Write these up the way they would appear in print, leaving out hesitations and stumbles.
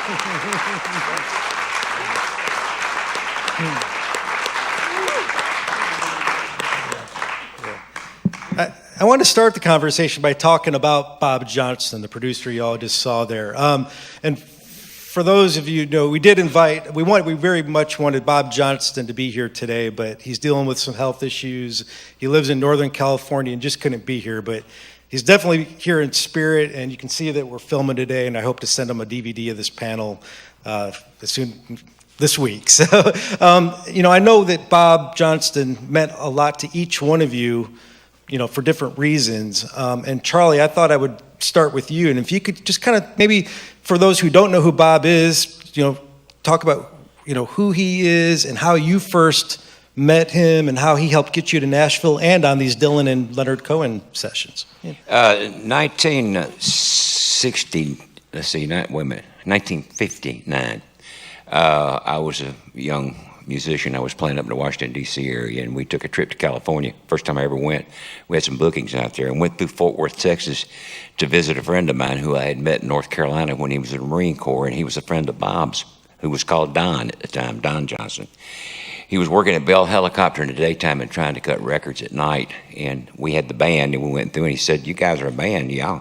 I want to start the conversation by talking about Bob Johnston, the producer you all just saw there. And for those of you who know, we very much wanted Bob Johnston to be here today, but he's dealing with some health issues. He lives in Northern California and just couldn't be here, but he's definitely here in spirit, and you can see that we're filming today, and I hope to send him a DVD of this panel this week. So, I know that Bob Johnston meant a lot to each one of you, for different reasons. And Charlie, I thought I would start with you, and if you could just kind of maybe, for those who don't know who Bob is, talk about, who he is and how you first met him and how he helped get you to Nashville and on these Dylan and Leonard Cohen sessions. Yeah. 1959. I was a young musician. I was playing up in the Washington, D.C. area, and we took a trip to California. First time I ever went. We had some bookings out there and went through Fort Worth, Texas to visit a friend of mine who I had met in North Carolina when he was in the Marine Corps, and he was a friend of Bob's, who was called Don at the time, Don Johnston. He was working at Bell Helicopter in the daytime and trying to cut records at night, and we had the band, and we went through, and he said, "You guys are a band, yeah.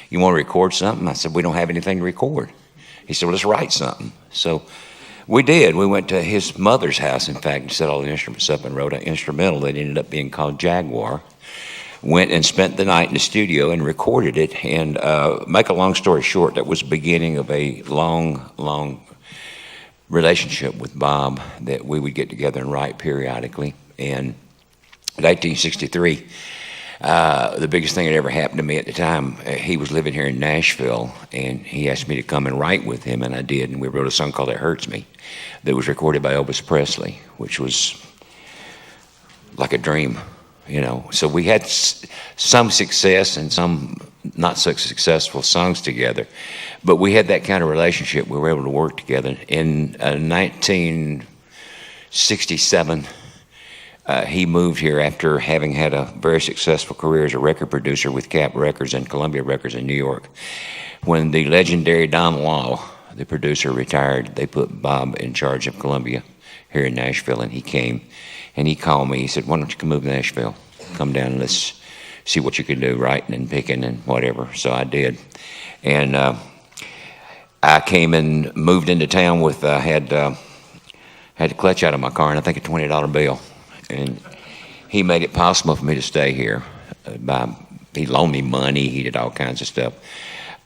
You want to record something?" I said, "We don't have anything to record." He said, "Well, let's write something." So we did. We went to his mother's house, in fact, and set all the instruments up and wrote an instrumental that ended up being called Jaguar. Went and spent the night in the studio and recorded it. And make a long story short, that was the beginning of a long relationship with Bob that we would get together and write periodically. And in 1963, the biggest thing that ever happened to me at the time, he was living here in Nashville, and he asked me to come and write with him, and I did, and we wrote a song called "It Hurts Me" that was recorded by Elvis Presley, which was like a dream, So we had some success and some not so successful songs together, but we had that kind of relationship. We were able to work together. In 1967, he moved here after having had a very successful career as a record producer with Cap Records and Columbia Records in New York. When the legendary Don Law, the producer, retired, they put Bob in charge of Columbia here in Nashville, and he came and he called me. He said, "Why don't you come move to Nashville? Come down and let's see what you can do, writing and picking and whatever." So I did. And I came and moved into town with, had the clutch out of my car and I think a $20 bill. And he made it possible for me to stay here. He loaned me money. He did all kinds of stuff.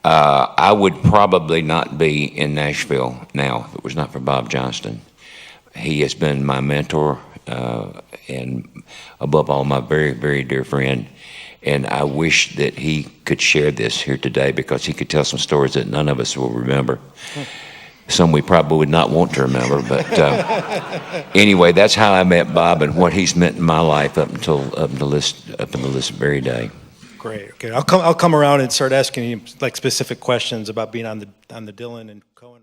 I would probably not be in Nashville now if it was not for Bob Johnston. He has been my mentor and above all, my very, very dear friend. And I wish that he could share this here today because he could tell some stories that none of us will remember. Some we probably would not want to remember, but anyway, that's how I met Bob and what he's meant in my life up until this very day. Great. Okay, I'll come around and start asking you like specific questions about being on the Dylan and Cohen.